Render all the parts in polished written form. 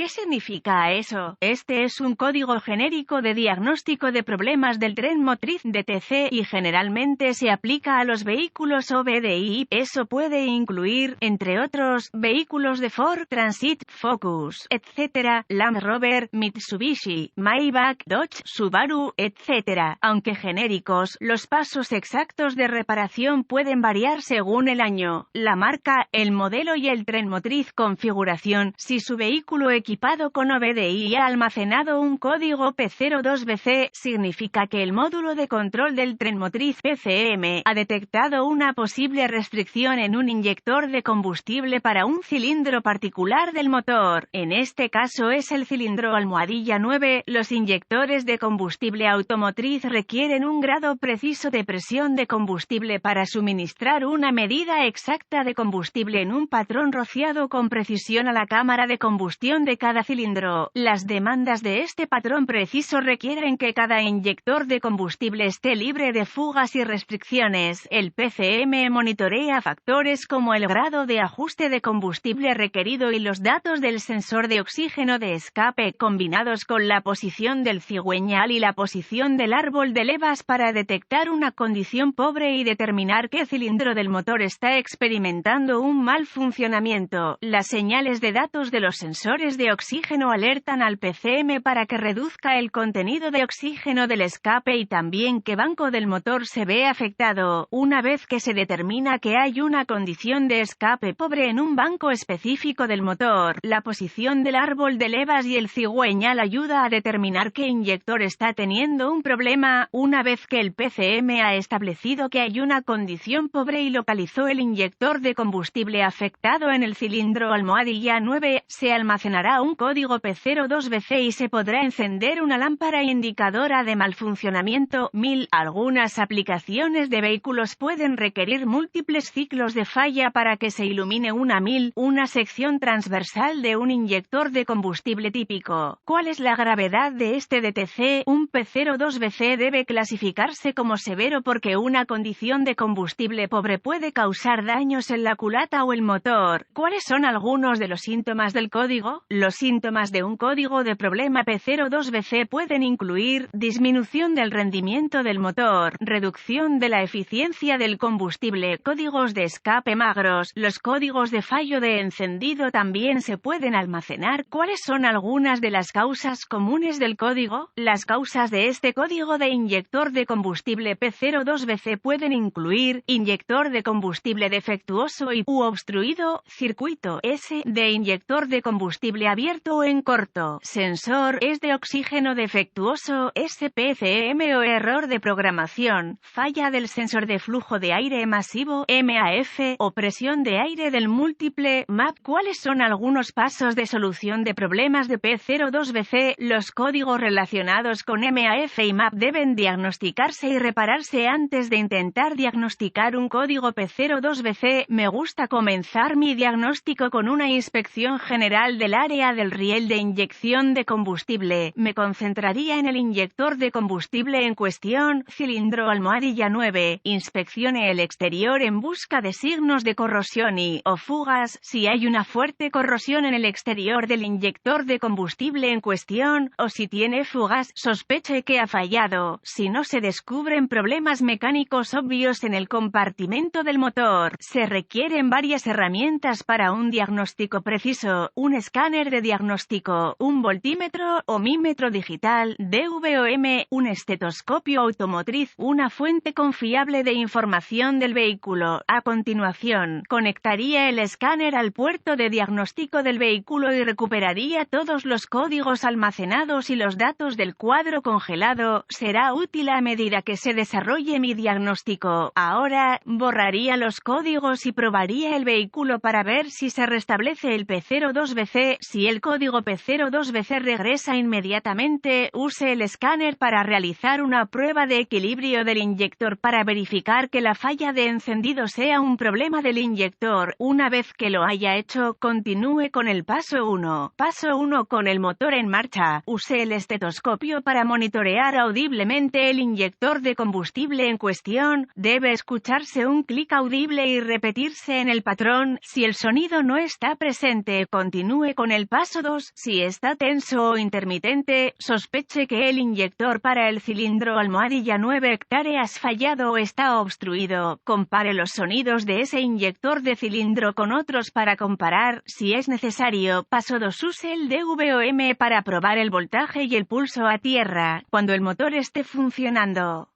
¿Qué significa eso? Este es un código genérico de diagnóstico de problemas del tren motriz DTC y generalmente se aplica a los vehículos OBDI. Eso puede incluir, entre otros, vehículos de Ford, Transit, Focus, etc., Land Rover, Mitsubishi, Maybach, Dodge, Subaru, etc. Aunque genéricos, los pasos exactos de reparación pueden variar según el año, la marca, el modelo y el tren motriz configuración. Si su vehículo equipado con OBDI ha almacenado un código P02BC, significa que el módulo de control del tren motriz PCM ha detectado una posible restricción en un inyector de combustible para un cilindro particular del motor. En este caso es el cilindro almohadilla 9. Los inyectores de combustible automotriz requieren un grado preciso de presión de combustible para suministrar una medida exacta de combustible en un patrón rociado con precisión a la cámara de combustión de cada cilindro. Las demandas de este patrón preciso requieren que cada inyector de combustible esté libre de fugas y restricciones. El PCM monitorea factores como el grado de ajuste de combustible requerido y los datos del sensor de oxígeno de escape combinados con la posición del cigüeñal y la posición del árbol de levas para detectar una condición pobre y determinar qué cilindro del motor está experimentando un mal funcionamiento. Las señales de datos de los sensores de oxígeno alertan al PCM para que reduzca el contenido de oxígeno del escape y también qué banco del motor se ve afectado. Una vez que se determina que hay una condición de escape pobre en un banco específico del motor, la posición del árbol de levas y el cigüeñal ayuda a determinar qué inyector está teniendo un problema. Una vez que el PCM ha establecido que hay una condición pobre y localizó el inyector de combustible afectado en el cilindro almohadilla 9, se almacenará un código P02BC y se podrá encender una lámpara indicadora de mal funcionamiento. Algunas aplicaciones de vehículos pueden requerir múltiples ciclos de falla para que se ilumine una sección transversal de un inyector de combustible típico. ¿Cuál es la gravedad de este DTC? Un P02BC debe clasificarse como severo porque una condición de combustible pobre puede causar daños en la culata o el motor. ¿Cuáles son algunos de los síntomas del código? Los síntomas de un código de problema P02BC pueden incluir disminución del rendimiento del motor, reducción de la eficiencia del combustible, códigos de escape magros. Los códigos de fallo de encendido también se pueden almacenar. ¿Cuáles son algunas de las causas comunes del código? Las causas de este código de inyector de combustible P02BC pueden incluir inyector de combustible defectuoso u obstruido, circuito S de inyector de combustible abierto o en corto, sensor es de oxígeno defectuoso, SPCM o error de programación, falla del sensor de flujo de aire masivo, MAF, o presión de aire del múltiple, MAP. ¿Cuáles son algunos pasos de solución de problemas de P02BC? Los códigos relacionados con MAF y MAP deben diagnosticarse y repararse antes de intentar diagnosticar un código P02BC. Me gusta comenzar mi diagnóstico con una inspección general del área del riel de inyección de combustible. Me concentraría en el inyector de combustible en cuestión, cilindro almohadilla 9. Inspeccione el exterior en busca de signos de corrosión o fugas. Si hay una fuerte corrosión en el exterior del inyector de combustible en cuestión, o si tiene fugas, sospeche que ha fallado. Si no se descubren problemas mecánicos obvios en el compartimento del motor, se requieren varias herramientas para un diagnóstico preciso: un escáner de diagnóstico, un voltímetro, ohmímetro digital, DVOM, un estetoscopio automotriz, una fuente confiable de información del vehículo. A continuación, conectaría el escáner al puerto de diagnóstico del vehículo y recuperaría todos los códigos almacenados y los datos del cuadro congelado. Será útil a medida que se desarrolle mi diagnóstico. Ahora, borraría los códigos y probaría el vehículo para ver si se restablece el P02BC. Si el código P02BC regresa inmediatamente, use el escáner para realizar una prueba de equilibrio del inyector para verificar que la falla de encendido sea un problema del inyector. Una vez que lo haya hecho, continúe con el paso 1. Paso 1. Con el motor en marcha, use el estetoscopio para monitorear audiblemente el inyector de combustible en cuestión. Debe escucharse un clic audible y repetirse en el patrón. Si el sonido no está presente, continúe con el Paso 2. Si está tenso o intermitente, sospeche que el inyector para el cilindro almohadilla 9 hectáreas fallado o está obstruido. Compare los sonidos de ese inyector de cilindro con otros para comparar, si es necesario. Paso 2. Use el DVOM para probar el voltaje y el pulso a tierra, cuando el motor esté funcionando.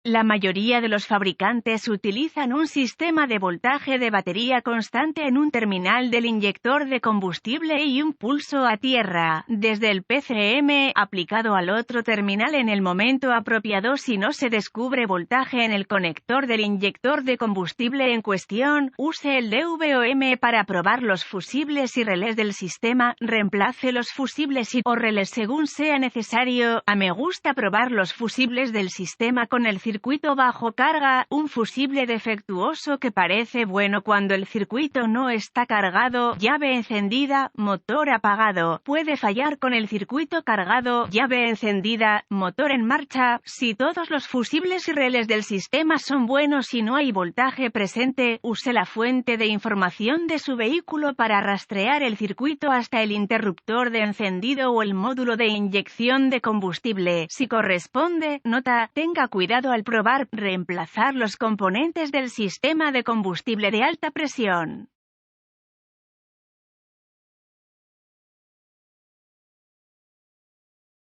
La mayoría de los fabricantes utilizan un sistema de voltaje de batería constante en un terminal del inyector de combustible y un pulso a tierra, desde el PCM, aplicado al otro terminal en el momento apropiado. Si no se descubre voltaje en el conector del inyector de combustible en cuestión, use el DVOM para probar los fusibles y relés del sistema, reemplace los fusibles o relés según sea necesario. Me gusta probar los fusibles del sistema con el circuito bajo carga, un fusible defectuoso que parece bueno cuando el circuito no está cargado, llave encendida, motor apagado, puede fallar con el circuito cargado, llave encendida, motor en marcha. Si todos los fusibles y relés del sistema son buenos y no hay voltaje presente, use la fuente de información de su vehículo para rastrear el circuito hasta el interruptor de encendido o el módulo de inyección de combustible. Si corresponde, nota, tenga cuidado al probar, reemplazar los componentes del sistema de combustible de alta presión.